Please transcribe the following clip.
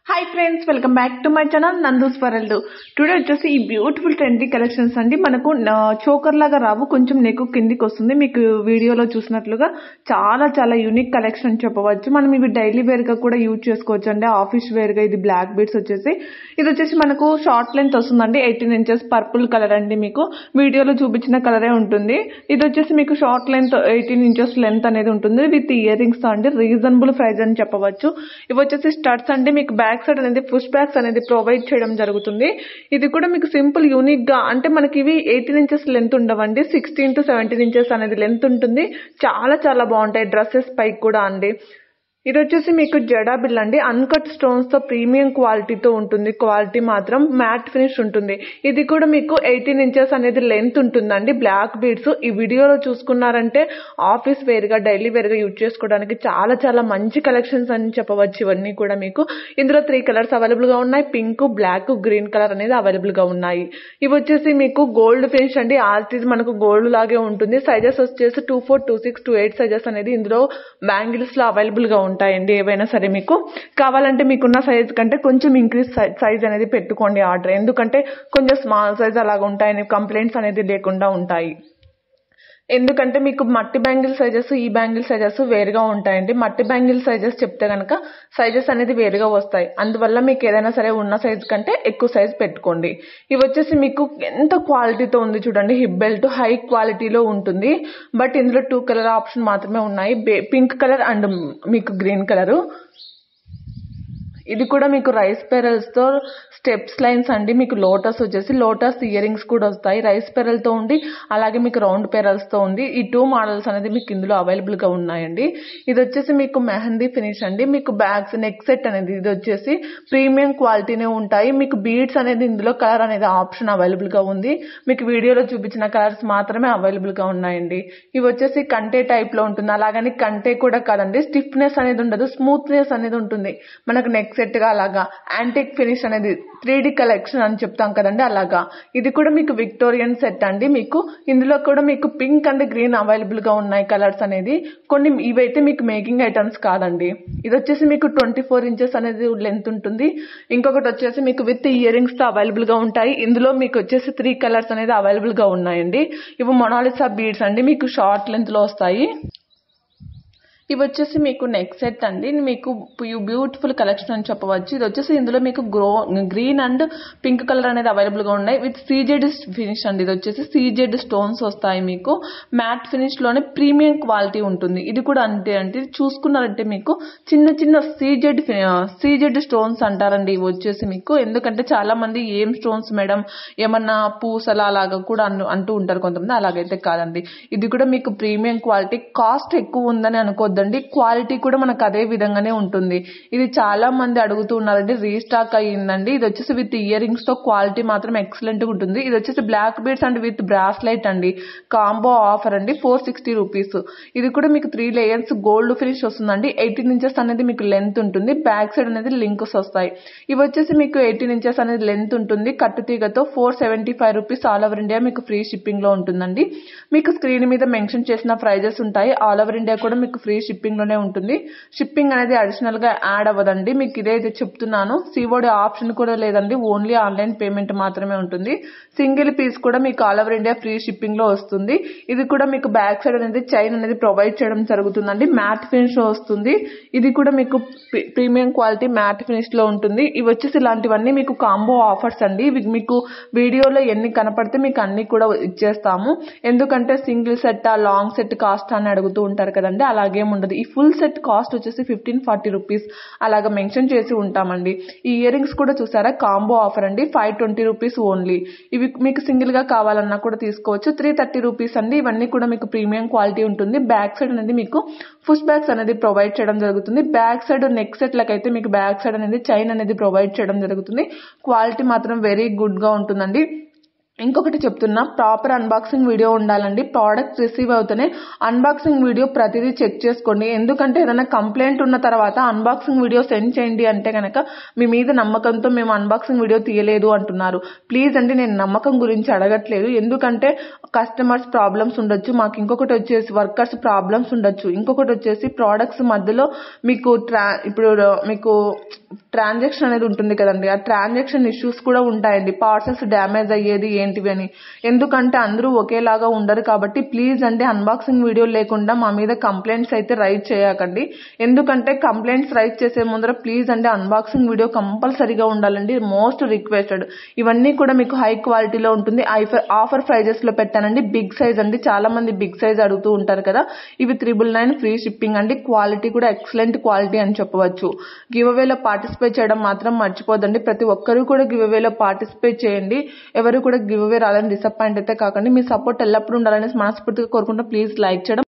Hi friends, welcome back to my channel Nandu's world. Today వచ్చేసి ఈ beautiful trendy collections అండి. మనకు చోకర్ లాగా రావు, కొంచెం నెక్ కిందికి వస్తుంది. మీకు వీడియోలో చూసినట్లుగా చాలా చాలా యూనిక్ కలెక్షన్ అని చెప్పవచ్చు. మనం ఇవి డైలీ వేర్ గా కూడా యూజ్ చేసుకోవచ్చు అండి. ఆఫీస్ వేర్ గా ఇది బ్లాక్ బీడ్స్ వచ్చేసి ఇది వచ్చేసి మనకు షార్ట్ లెంత్ వస్తుందండి. 18 ఇంచెస్ పర్పుల్ కలర్ అండి. మీకు వీడియోలో చూపించిన కలరే ఉంటుంది. ఇది వచ్చేసి మీకు షార్ట్ లెంత్ 18 ఇంచెస్ లెంత్ అనేది ఉంటుంది విత్ ఇయర్ రింగ్స్ అండి. రీజనబుల్ ప్రైస్ అని చెప్పవచ్చు. ఇవి వచ్చేసి స్టడ్స్ అండి. మీకు బ్యాక్ సైడ్ అనేది పుష్ బ్యాక్స్ అనేది ప్రొవైడ్ చేయడం జరుగుతుంది. ఇది కూడా మీకు సింపుల్ యూనిక్ గా అంటే మనకి ఇవి 18 ఇంచెస్ లెంత్ ఉండవండి. 16 to 17 ఇంచెస్ అనేది లెంత్ ఉంటుంది. చాలా చాలా బాగుంటాయి డ్రెస్సెస్ పైకి కూడా అండి. ఇది వచ్చేసి మీకు జడా బిల్ అండి. అన్కట్ స్టోన్స్ తో ప్రీమియం క్వాలిటీతో ఉంటుంది. క్వాలిటీ మాత్రం మ్యాట్ ఫినిష్ ఉంటుంది. ఇది కూడా మీకు 18 ఇంచెస్ అనేది లెంత్ ఉంటుందండి. బ్లాక్ బీడ్స్ ఈ వీడియోలో చూసుకున్నారంటే ఆఫీస్ వేర్ గా డైలీ వేర్ గా యూజ్ చేసుకోవడానికి చాలా చాలా మంచి కలెక్షన్స్ అని చెప్పవచ్చు. ఇవన్నీ కూడా మీకు ఇందులో 3 కలర్స్ అవైలబుల్ గా ఉన్నాయి. పింక్, బ్లాక్, గ్రీన్ కలర్ అనేది అవైలబుల్ గా ఉన్నాయి. ఇవి వచ్చేసి మీకు గోల్డ్ ఫినిష్ అండి. ఆర్టీస్ మనకు గోల్డ్ లాగే ఉంటుంది. సైజెస్ వచ్చేసి 24, 26, 28 సైజెస్ అనేది ఇందులో బ్యాంగిల్స్ లో అవైలబుల్ గా ఉంటాయండి. ఏవైనా సరే మీకు కావాలంటే మీకున్న సైజ్ కంటే కొంచెం ఇంక్రీజ్ సైజ్ అనేది పెట్టుకోండి ఆర్డర్. ఎందుకంటే కొంచెం స్మాల్ సైజ్ అలాగా ఉంటాయని కంప్లైంట్స్ అనేది లేకుండా ఉంటాయి. ఎందుకంటే మీకు మట్టి బ్యాంగిల్ సైజెస్, ఈ బ్యాంగిల్ సైజెస్ వేరుగా ఉంటాయండి. మట్టి బ్యాంగిల్ సైజెస్ చెప్తే కనుక సైజెస్ అనేది వేరుగా వస్తాయి. అందువల్ల మీకు ఏదైనా సరే ఉన్న సైజ్ కంటే ఎక్కువ సైజ్ పెట్టుకోండి. ఇవి వచ్చేసి మీకు ఎంత క్వాలిటీతో ఉంది చూడండి. హిప్ బెల్ట్ హై క్వాలిటీలో ఉంటుంది. బట్ ఇందులో 2 కలర్ ఆప్షన్ మాత్రమే ఉన్నాయి. పింక్ కలర్ అండ్ మీకు గ్రీన్ కలర్. ఇది కూడా మీకు రైస్ పెరల్స్ తో స్టెప్స్ లైన్స్ అండి. మీకు లోటస్ వచ్చేసి లోటస్ ఇయర్ రింగ్స్ కూడా వస్తాయి. రైస్ పెరల్ తో ఉంది, అలాగే మీకు రౌండ్ పెరల్స్ తో ఉంది. ఈ 2 మోడల్స్ అనేది మీకు ఇందులో అవైలబుల్ గా ఉన్నాయండి. ఇది వచ్చేసి మీకు మెహందీ ఫినిష్ అండి. మీకు బ్యాగ్స్ నెక్ సెట్ అనేది ఇది వచ్చేసి ప్రీమియం క్వాలిటీనే ఉంటాయి. మీకు బీడ్స్ అనేది ఇందులో కలర్ అనేది ఆప్షన్ అవైలబుల్ గా ఉంది. మీకు వీడియోలో చూపించిన కలర్స్ మాత్రమే అవైలబుల్ గా ఉన్నాయండి. ఇవి వచ్చేసి కంటే టైప్ లో ఉంటుంది. అలాగని కంటే కూడా కాదండి, స్టిఫ్నెస్ అనేది ఉండదు, స్మూత్నెస్ అనేది ఉంటుంది. మనకు నెక్ సెట్ గా అలాగా యాంటిక్ ఫినిష్ అనేది 3D కలెక్షన్ అని చెప్తాం కదండి, అలాగా. ఇది కూడా మీకు విక్టోరియన్ సెట్ అండి. మీకు ఇందులో కూడా మీకు పింక్ అండ్ గ్రీన్ అవైలబుల్ గా ఉన్నాయి కలర్స్ అనేది. కొన్ని ఇవైతే మీకు మేకింగ్ ఐటమ్స్ కాదండి. ఇది వచ్చేసి మీకు 24 ఇంచెస్ అనేది లెంత్ ఉంటుంది. ఇంకొకటి వచ్చేసి మీకు విత్ ఇయర్ రింగ్స్ తో అవైలబుల్ గా ఉంటాయి. ఇందులో మీకు వచ్చేసి 3 కలర్స్ అనేది అవైలబుల్ గా ఉన్నాయండి. ఇవి మొనాలిసా బీడ్స్ అండి. మీకు షార్ట్ లెంత్ లో వస్తాయి. ఇవి వచ్చేసి మీకు నెక్ సెట్ అండి. మీకు బ్యూటిఫుల్ కలెక్షన్ అని చెప్పవచ్చు. ఇది వచ్చేసి ఇందులో మీకు గ్రీన్ అండ్ పింక్ కలర్ అనేది అవైలబుల్ గా ఉన్నాయి విత్ సీజెడ్ ఫినిష్ అండి. ఇది వచ్చేసి సీజెడ్ స్టోన్స్ వస్తాయి. మీకు మ్యాట్ ఫినిష్ లోనే ప్రీమియం క్వాలిటీ ఉంటుంది. ఇది కూడా అంతే అంటే చూసుకున్నారంటే మీకు చిన్న చిన్న సీజెడ్ స్టోన్స్ అంటారండి. ఇవి వచ్చేసి మీకు ఎందుకంటే చాలా మంది ఏం స్టోన్స్ మేడం, ఏమన్నా పూసలా అలాగా కూడా అంటూ ఉంటారు కొంతమంది. అలాగైతే కాదండి. ఇది కూడా మీకు ప్రీమియం క్వాలిటీ. కాస్ట్ ఎక్కువ ఉందని అనుకోద్దు, క్వాలిటీ కూడా మనకు అదే విధంగానే ఉంటుంది. ఇది చాలా మంది అడుగుతూ ఉన్నారండి, రీస్టాక్ అయ్యిందండి. ఇది వచ్చేసి విత్ ఇయర్ రింగ్స్ తో క్వాలిటీ మాత్రం ఎక్సలెంట్ గా ఉంటుంది. ఇది వచ్చేసి black beads and with bracelet అండి. కాంబో ఆఫర్ అండి, 460 రూపీస్. ఇది కూడా మీకు 3 లేయర్స్ గోల్డ్ ఫినిష్ వస్తుందండి. 18 ఇంచెస్ అనేది మీకు లెంత్ ఉంటుంది. బ్యాక్ సైడ్ అనేది లింక్స్ వస్తాయి. ఇవి వచ్చేసి మీకు 18 ఇంచెస్ అనేది లెంత్ ఉంటుంది. కట్టుతీగతో 475 రూపీస్. ఆల్ ఓవర్ ఇండియా మీకు ఫ్రీ షిప్పింగ్ లో ఉంటుందండి. మీకు స్క్రీన్ మీద మెన్షన్ చేసిన ప్రైజెస్ ఉంటాయి. ఆల్ ఓవర్ ఇండియా కూడా మీకు ఫ్రీ షిప్పింగ్ లోనే ఉంటుంది. షిప్పింగ్ అనేది అడిషనల్ గా యాడ్ అవ్వదండి. మీకు ఇదైతే చెప్తున్నాను. సిఓడి ఆప్షన్ కూడా లేదండి. ఓన్లీ ఆన్లైన్ పేమెంట్ మాత్రమే ఉంటుంది. సింగిల్ పీస్ కూడా మీకు all over India free shipping లో వస్తుంది. ఇది కూడా మీకు బ్యాక్ సైడ్ అనేది చైన్ అనేది ప్రొవైడ్ చేయడం జరుగుతుందండి. మ్యాట్ ఫినిష్ లో వస్తుంది. ఇది కూడా మీకు ప్రీమియం క్వాలిటీ మ్యాట్ ఫినిష్ లో ఉంటుంది. ఇవి వచ్చేసి ఇలాంటివన్నీ మీకు కాంబో ఆఫర్స్ అండి. ఇవి మీకు వీడియోలో ఎన్ని కనపడితే మీకు అన్ని కూడా ఇచ్చేస్తాము. ఎందుకంటే single set long set cost అని అడుగుతూ ఉంటారు కదండి, అలాగే ఉండదు. ఈ ఫుల్ సెట్ కాస్ట్ వచ్చేసి 1540 రూపీస్ అలాగా మెన్షన్ చేసి ఉంటామండి. ఈ ఇయర్ రింగ్స్ కూడా చూసారా, కాంబో ఆఫర్ అండి. 520 రూపీస్ ఓన్లీ. ఇవి మీకు సింగిల్ గా కావాలన్నా కూడా తీసుకోవచ్చు. 330 రూపీస్ అండి. ఇవన్నీ కూడా మీకు ప్రీమియం క్వాలిటీ ఉంటుంది. బ్యాక్ సైడ్ అనేది మీకు పుష్ బ్యాగ్స్ అనేది ప్రొవైడ్ చేయడం జరుగుతుంది. బ్యాక్ సైడ్ నెక్ సెట్ లకైతే మీకు బ్యాక్ సైడ్ అనేది చైన్ అనేది ప్రొవైడ్ చేయడం జరుగుతుంది. క్వాలిటీ మాత్రం వెరీ గుడ్ గా ఉంటుందండి. ఇంకొకటి చెప్తున్నా, ప్రాపర్ అన్బాక్సింగ్ వీడియో ఉండాలండి. ప్రోడక్ట్ రిసీవ్ అవుతూనే అన్బాక్సింగ్ వీడియో ప్రతిదీ చెక్ చేసుకోండి. ఎందుకంటే ఏదైనా కంప్లైంట్ ఉన్న తర్వాత అన్బాక్సింగ్ వీడియో సెండ్ చేయండి అంటే కనుక మీ మీద నమ్మకంతో మేము అన్బాక్సింగ్ వీడియో తీయలేదు అంటున్నారు. ప్లీజ్ అండి, నేను నమ్మకం గురించి అడగట్లేదు. ఎందుకంటే కస్టమర్స్ ప్రాబ్లమ్స్ ఉండొచ్చు, మాకు ఇంకొకటి వచ్చేసి వర్కర్స్ ప్రాబ్లమ్స్ ఉండొచ్చు, ఇంకొకటి వచ్చేసి ప్రోడక్ట్స్ మధ్యలో మీకు ఇప్పుడు మీకు ట్రాన్సాక్షన్ అనేది ఉంటుంది కదండి, ఆ ట్రాన్సాక్షన్ ఇష్యూస్ కూడా ఉంటాయండి, పార్సల్స్ డ్యామేజ్ అయ్యేది ఏంటివి అని. ఎందుకంటే అందరూ ఒకేలాగా ఉండరు కాబట్టి ప్లీజ్ అండి అన్బాక్సింగ్ వీడియో లేకుండా మా మీద కంప్లైంట్స్ అయితే రైట్ చేయకండి. ఎందుకంటే కంప్లైంట్స్ రైట్ చేసే ముందర ప్లీజ్ అండి అన్బాక్సింగ్ వీడియో కంపల్సరీగా ఉండాలండి, మోస్ట్ రిక్వెస్టెడ్. ఇవన్నీ కూడా మీకు హై క్వాలిటీలో ఉంటుంది. ఆఫర్ ప్రైజెస్ లో పెట్టానండి. బిగ్ సైజ్ అండి, చాలా మంది బిగ్ సైజ్ అడుగుతూ ఉంటారు కదా. ఇవి 999 ఫ్రీ షిప్పింగ్ అండి. క్వాలిటీ కూడా ఎక్సలెంట్ క్వాలిటీ అని చెప్పవచ్చు. గివ్ అవేలో పార్టిసిపేట్ చేయడం మాత్రం మర్చిపోదండి. ప్రతి ఒక్కరు కూడా గివ్ అవేలో పార్టిసిపేట్ చేయండి. ఎవరు కూడా గివ్ అవే రాలని డిసప్పాయింట్ అయితే కాకండి. మీ సపోర్ట్ ఎల్లప్పుడూ ఉండాలని మనస్ఫూర్తిగా కోరుకుంటూ ప్లీజ్ లైక్ చేయడం